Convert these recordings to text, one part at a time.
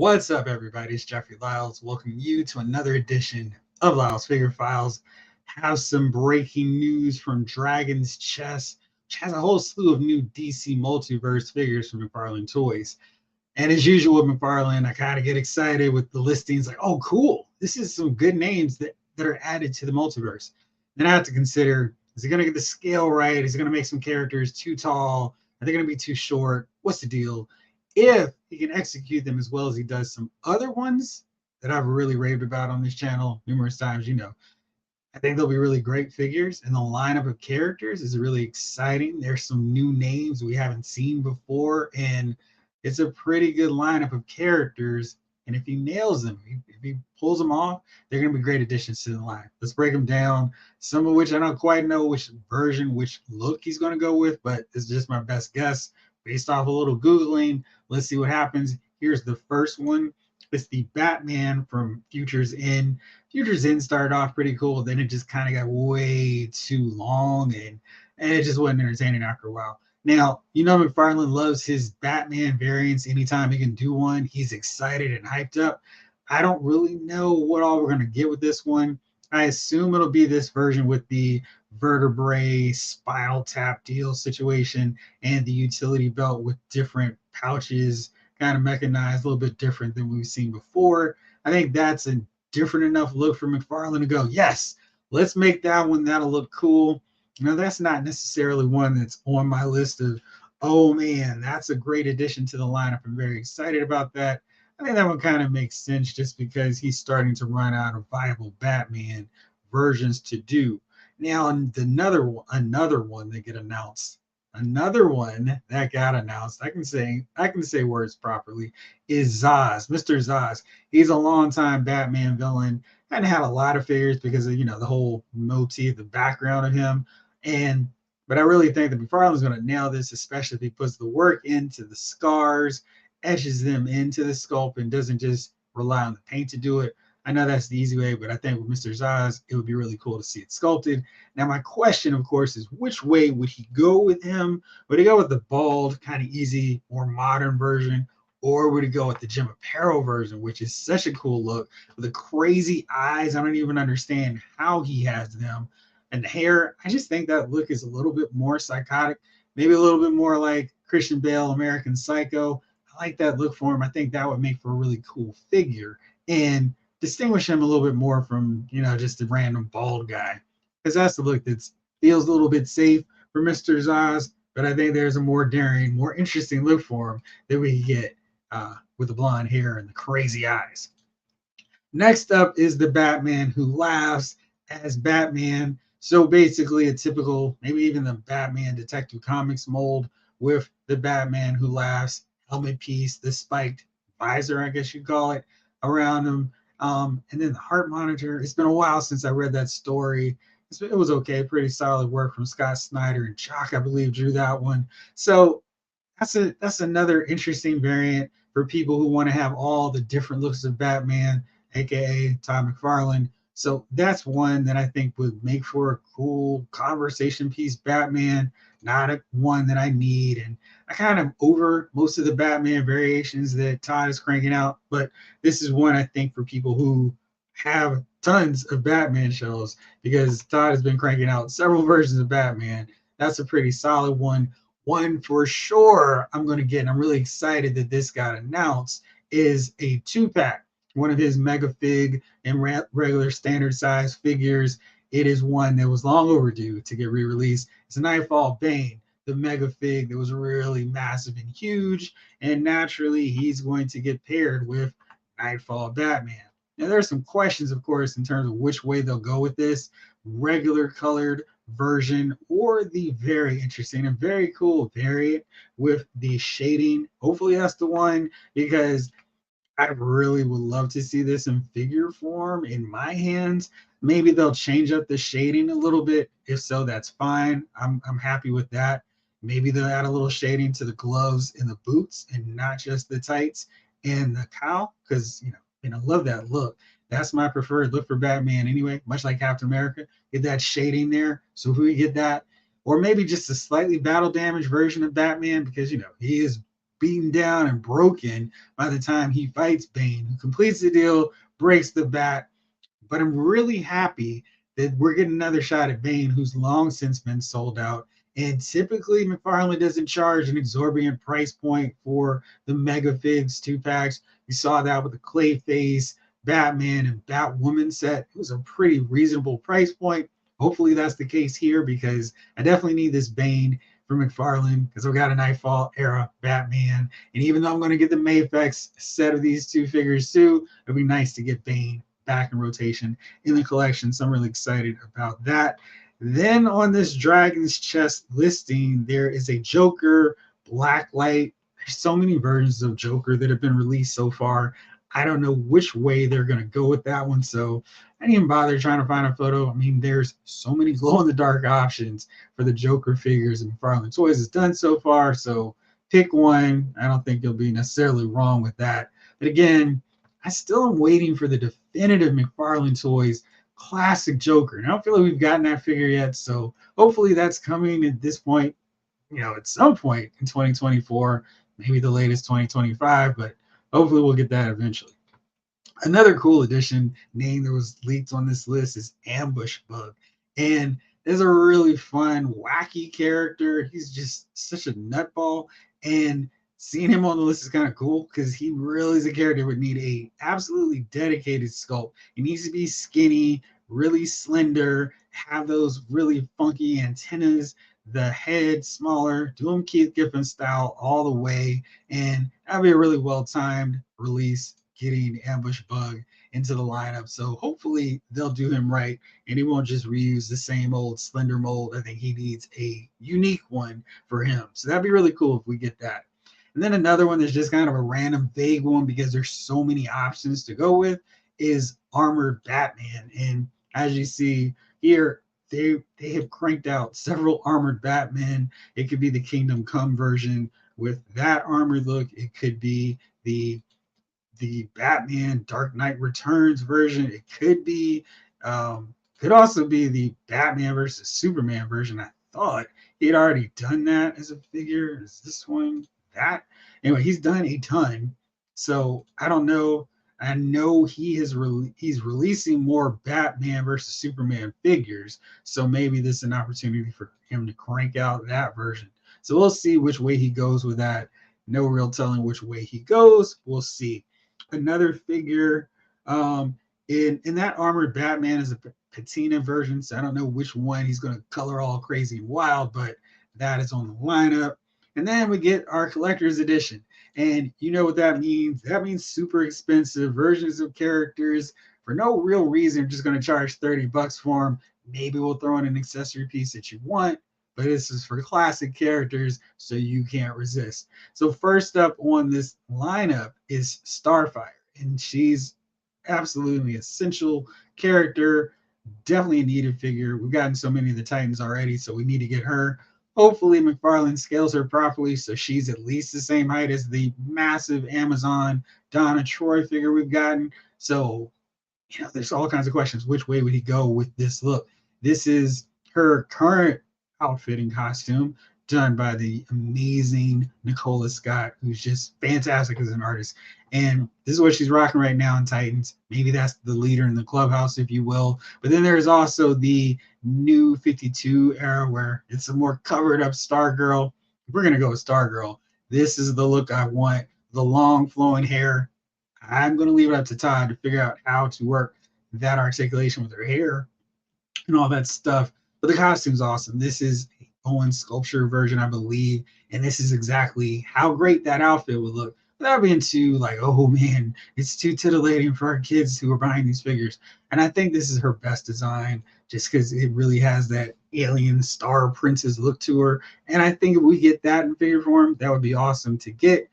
What's up, everybody? It's Jeffrey Lyles. Welcome you to another edition of Lyles Figure Files. Have some breaking news from Dragon's Chest, which has a whole slew of new DC Multiverse figures from McFarlane Toys. And as usual with McFarlane, I kind of get excited with the listings like, oh, cool. This is some good names that are added to the multiverse. Then I have to consider, is he going to get the scale right? Is he going to make some characters too tall? Are they going to be too short? What's the deal? If he can execute them as well as he does some other ones that I've really raved about on this channel numerous times, I think they'll be really great figures, and the lineup of characters is really exciting. There's some new names we haven't seen before, and it's a pretty good lineup of characters. And if he nails them, if he pulls them off, they're going to be great additions to the line. Let's break them down. Some of which I don't quite know which version, which look he's going to go with, but it's just my best guess based off a little Googling. Let's see what happens. Here's the first one. It's the Batman from Futures End. Futures End started off pretty cool. Then it just kind of got way too long and it just wasn't entertaining after a while. Now, McFarlane loves his Batman variants. Anytime he can do one, he's excited and hyped up. I don't really know what all we're going to get with this one. I assume it'll be this version with the vertebrae spinal tap deal situation and the utility belt with different pouches, kind of mechanized, a little bit different than we've seen before. I think that's a different enough look for McFarlane to go, yes, let's make that one. That'll look cool. Now, that's not necessarily one that's on my list of, oh man, that's a great addition to the lineup. I'm very excited about that. I think that one kind of makes sense just because he's starting to run out of viable Batman versions to do. Now, another one that get announced, another one that got announced, I can say words properly, is Zsasz, Mr. Zsasz. He's a longtime Batman villain. Hadn't had a lot of figures because of the whole motif, the background of him. But I really think that McFarlane's going to nail this, especially if he puts the work into the scars, etches them into the sculpt, and doesn't just rely on the paint to do it. I know that's the easy way, but I think with Mr. Zsasz, it would be really cool to see it sculpted. Now, my question, of course, is which way would he go with him? Would he go with the bald, kind of easy, more modern version? Or would he go with the Jim Aparo version, which is such a cool look with the crazy eyes? I don't even understand how he has them. And the hair, I just think that look is a little bit more psychotic, maybe a little bit more like Christian Bale, American Psycho. I like that look for him. I think that would make for a really cool figure and distinguish him a little bit more from, just a random bald guy. Because that's the look that feels a little bit safe for Mr. Zsasz, but I think there's a more daring, more interesting look for him that we can get with the blonde hair and the crazy eyes. Next up is the Batman who laughs as Batman. So basically a typical, maybe even the Batman Detective Comics mold with the Batman who laughs, helmet piece, the spiked visor, I guess you'd call it, around him. And then the heart monitor. It's been a while since I read that story. It was okay, pretty solid work from Scott Snyder, and Chalk, I believe, drew that one. So that's another interesting variant for people who want to have all the different looks of Batman, aka Todd McFarlane. So that's one that I think would make for a cool conversation piece Batman, not one that I need. And I kind of over most of the Batman variations that Todd is cranking out, but this is one I think for people who have tons of Batman shows, because Todd has been cranking out several versions of Batman. That's a pretty solid one. One for sure I'm going to get, and I'm really excited that this got announced, is a 2-pack. One of his mega fig and regular standard size figures. It is one that was long overdue to get re-released. It's a Nightfall Bane, the mega fig that was really massive and huge, and naturally he's going to get paired with Nightfall Batman. Now there's some questions, of course, in terms of which way they'll go with this, regular colored version or the very interesting and very cool variant with the shading. Hopefully that's the one, because I really would love to see this in figure form in my hands. Maybe they'll change up the shading a little bit. If so, that's fine. I'm happy with that. Maybe they'll add a little shading to the gloves and the boots and not just the tights and the cowl, because I love that look. That's my preferred look for Batman anyway, much like Captain America. Get that shading there. So if we get that, or maybe just a slightly battle damaged version of Batman, because he is beaten down and broken by the time he fights Bane, who completes the deal, breaks the bat. But I'm really happy that we're getting another shot at Bane, who's long since been sold out. And typically, McFarlane doesn't charge an exorbitant price point for the Mega Figs 2-packs. We saw that with the Clayface, Batman, and Batwoman set. It was a pretty reasonable price point. Hopefully, that's the case here because I definitely need this Bane from McFarlane because I've got a Nightfall era Batman. And even though I'm going to get the Mafex set of these two figures too, it'd be nice to get Bane back in rotation in the collection. So I'm really excited about that. Then on this Dragon's Chest listing, there is a Joker Blacklight. There's so many versions of Joker that have been released so far. I don't know which way they're going to go with that one. So I didn't even bother trying to find a photo. I mean, there's so many glow-in-the-dark options for the Joker figures and McFarlane Toys has done so far. So pick one. I don't think you'll be necessarily wrong with that. But again, I still am waiting for the definitive McFarlane Toys classic Joker. And I don't feel like we've gotten that figure yet. So hopefully that's coming at this point, at some point in 2024, maybe the latest 2025, but hopefully we'll get that eventually. Another cool addition name that was leaked on this list is Ambush Bug. And there's a really fun, wacky character. He's just such a nutball. And seeing him on the list is kind of cool because he really is a character that would need a absolutely dedicated sculpt. He needs to be skinny, really slender, have those really funky antennas, the head smaller, do him Keith Giffen style all the way. And that'd be a really well-timed release, getting Ambush Bug into the lineup. So hopefully they'll do him right and he won't just reuse the same old slender mold. I think he needs a unique one for him. So that'd be really cool if we get that. And then another one that's just kind of a random vague one because there's so many options to go with is Armored Batman. And as you see here, they have cranked out several Armored Batmen. It could be the Kingdom Come version with that armored look. It could be the Batman Dark Knight Returns version. It could also be the Batman versus Superman version. I thought he had already done that as a figure. Is this one that? Anyway, he's done a ton. So I don't know. I know he's releasing more Batman versus Superman figures. So maybe this is an opportunity for him to crank out that version. So we'll see which way he goes with that. No real telling which way he goes. We'll see. Another figure in that Armored Batman is a patina version. So I don't know which one he's going to color all crazy and wild, but that is on the lineup. And then we get our collector's edition. And you know what that means? That means super expensive versions of characters for no real reason. Just going to charge $30 for them. Maybe we'll throw in an accessory piece that you want, but this is for classic characters, so you can't resist. So first up on this lineup is Starfire, and she's absolutely essential character, definitely a needed figure. We've gotten so many of the Titans already, so we need to get her. Hopefully McFarlane scales her properly so she's at least the same height as the massive Amazon Donna Troy figure we've gotten. So, there's all kinds of questions. Which way would he go with this look? This is her current outfit and costume done by the amazing Nicola Scott, who's just fantastic as an artist. And this is what she's rocking right now in Titans. Maybe that's the leader in the clubhouse, if you will. But then there's also the new 52 era where it's a more covered up Stargirl. If we're going to go with Stargirl, this is the look I want. The long flowing hair. I'm going to leave it up to Todd to figure out how to work that articulation with her hair and all that stuff. But the costume's awesome. This is a Owen sculpture version, I believe. And this is exactly how great that outfit would look. Without being too like, oh man, it's too titillating for our kids who are buying these figures. And I think this is her best design just because it really has that alien star princess look to her. And I think if we get that in figure form, that would be awesome to get.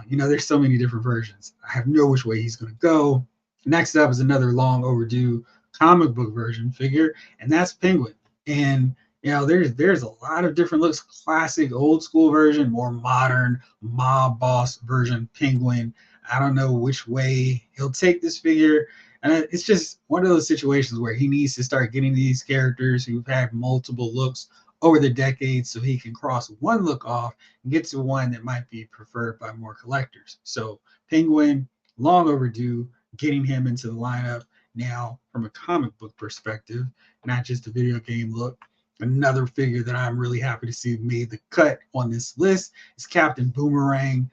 There's so many different versions. I have no which way he's going to go. Next up is another long overdue comic book version figure, and that's Penguin. And there's a lot of different looks. Classic, old school version, more modern, mob boss version Penguin. I don't know which way he'll take this figure. And it's just one of those situations where he needs to start getting these characters who've had multiple looks over the decades so he can cross one look off and get to one that might be preferred by more collectors. So Penguin, long overdue, getting him into the lineup now from a comic book perspective, not just a video game look. Another figure that I'm really happy to see made the cut on this list is Captain Boomerang.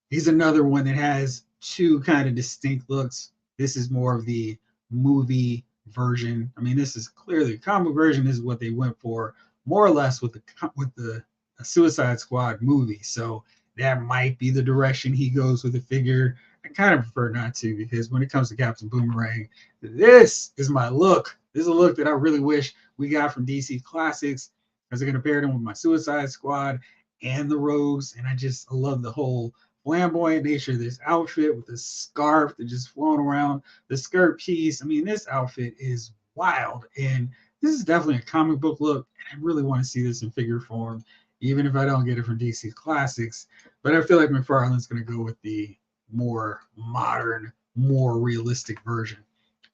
He's another one that has two kind of distinct looks. This is more of the movie version. I mean, this is clearly the comic version. This is what they went for, more or less, with the Suicide Squad movie. So that might be the direction he goes with the figure. I kind of prefer not to, because when it comes to Captain Boomerang, this is my look. This is a look that I really wish we got from DC Classics, because they're going to pair them with my Suicide Squad and the Rogues. And I love the whole flamboyant nature of this outfit with the scarf that just flowing around, the skirt piece. I mean, this outfit is wild, and this is definitely a comic book look, and I really want to see this in figure form, even if I don't get it from DC Classics. But I feel like McFarlane's going to go with the more modern, more realistic version.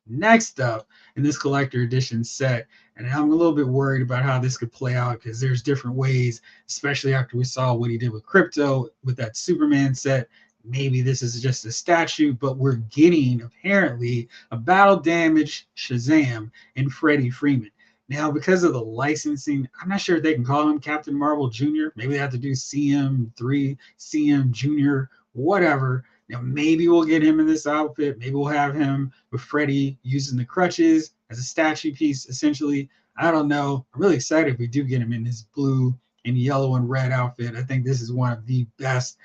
Next up in this collector edition set, and I'm a little bit worried about how this could play out, because there's different ways, especially after we saw what he did with Crypto with that Superman set. Maybe this is just a statue, but we're getting apparently a battle damaged Shazam and Freddie Freeman. Now, because of the licensing, I'm not sure if they can call him Captain Marvel Jr. Maybe they have to do CM3, CM Jr., whatever. Now, maybe we'll get him in this outfit. Maybe we'll have him with Freddie using the crutches as a statue piece, essentially. I don't know. I'm really excited if we do get him in this blue and yellow and red outfit. I think this is one of the best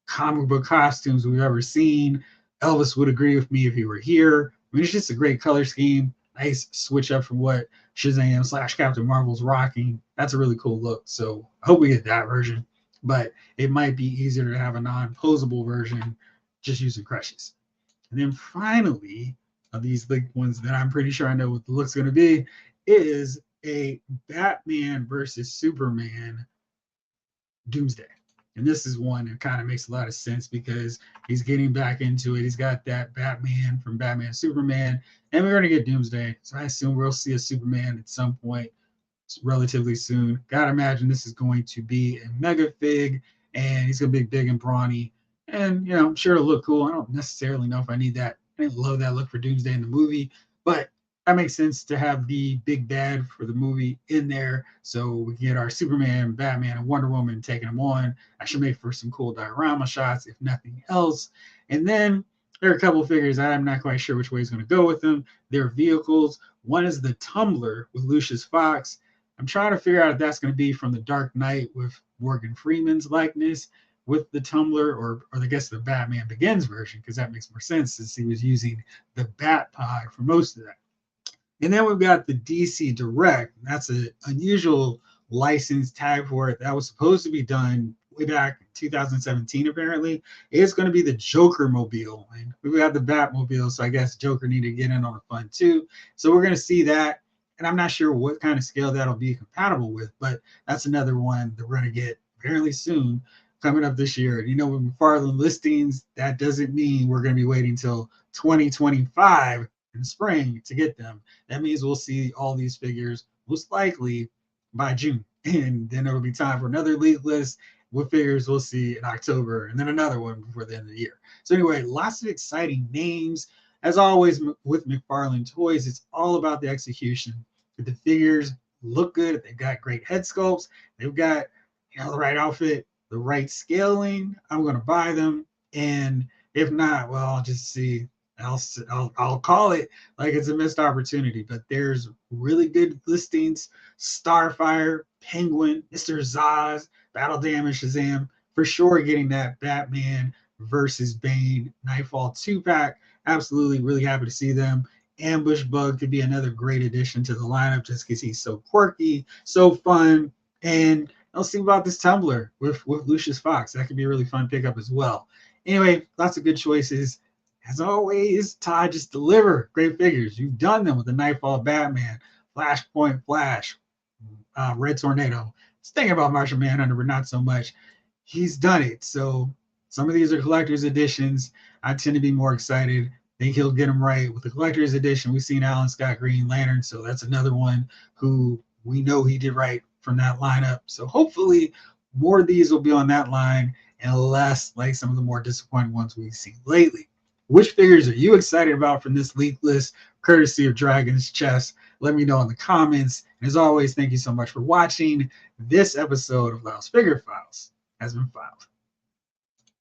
comic book costumes we've ever seen. Elvis would agree with me if he were here. I mean, it's just a great color scheme. Nice switch up from what Shazam / Captain Marvel's rocking. That's a really cool look. So I hope we get that version. But it might be easier to have a non-posable version just using crutches. And then finally, of these big ones that I'm pretty sure I know what the look's going to be, is a Batman versus Superman Doomsday. And this is one that kind of makes a lot of sense, because he's getting back into it. He's got that Batman from Batman Superman, and we're going to get Doomsday. So I assume we'll see a Superman at some point relatively soon. Gotta imagine this is going to be a mega fig, and he's going to be big and brawny. And, you know, I'm sure it'll look cool. I don't necessarily know if I need that. I didn't love that look for Doomsday in the movie, but that makes sense to have the big bad for the movie in there. So we get our Superman, Batman, and Wonder Woman taking them on. I should make for some cool diorama shots, if nothing else. And then there are a couple of figures I'm not quite sure which way is going to go with them. They're vehicles. One is the Tumbler with Lucius Fox. I'm trying to figure out if that's going to be from the Dark Knight with Morgan Freeman's likeness with the Tumbler, or I guess the Batman Begins version, because that makes more sense since he was using the Bat Pod for most of that. And then we've got the DC Direct. That's an unusual license tag for it that was supposed to be done way back in 2017, apparently. It's going to be the Joker Mobile. And we've got the Batmobile, so I guess Joker needed to get in on the fun too. So we're going to see that. And I'm not sure what kind of scale that'll be compatible with, but that's another one that we're going to get fairly soon coming up this year. You know, with McFarlane listings, that doesn't mean we're going to be waiting until 2025 in spring to get them. That means we'll see all these figures most likely by June. And then it'll be time for another league list with figures we'll see in October, and then another one before the end of the year. So anyway, lots of exciting names. As always with McFarlane Toys, it's all about the execution. If the figures look good, if they've got great head sculpts, they've got, you know, the right outfit, the right scaling, I'm going to buy them. And if not, well, I'll just see. I'll call it like it's a missed opportunity. But there's really good listings: Starfire, Penguin, Mr. Zsasz, Battle Damage Shazam, for sure getting that Batman versus Bane Nightfall 2-pack. Absolutely, really happy to see them. Ambush Bug could be another great addition to the lineup just because he's so quirky, so fun. And I'll see about this Tumbler with Lucius Fox. That could be a really fun pickup as well. Anyway, lots of good choices. As always, Todd, just deliver great figures. You've done them with the Nightfall Batman, Flashpoint Flash, Red Tornado. I was thinking about Martian Manhunter, but not so much. He's done it. So some of these are collector's editions. I tend to be more excited. I think he'll get them right. With the collector's edition, we've seen Alan Scott Green Lantern, so that's another one who we know he did right from that lineup. So hopefully more of these will be on that line and less like some of the more disappointing ones we've seen lately. Which figures are you excited about from this leak list, courtesy of Dragon's Chest? Let me know in the comments. And as always, thank you so much for watching. This episode of Lyle's Figure Files has been filed.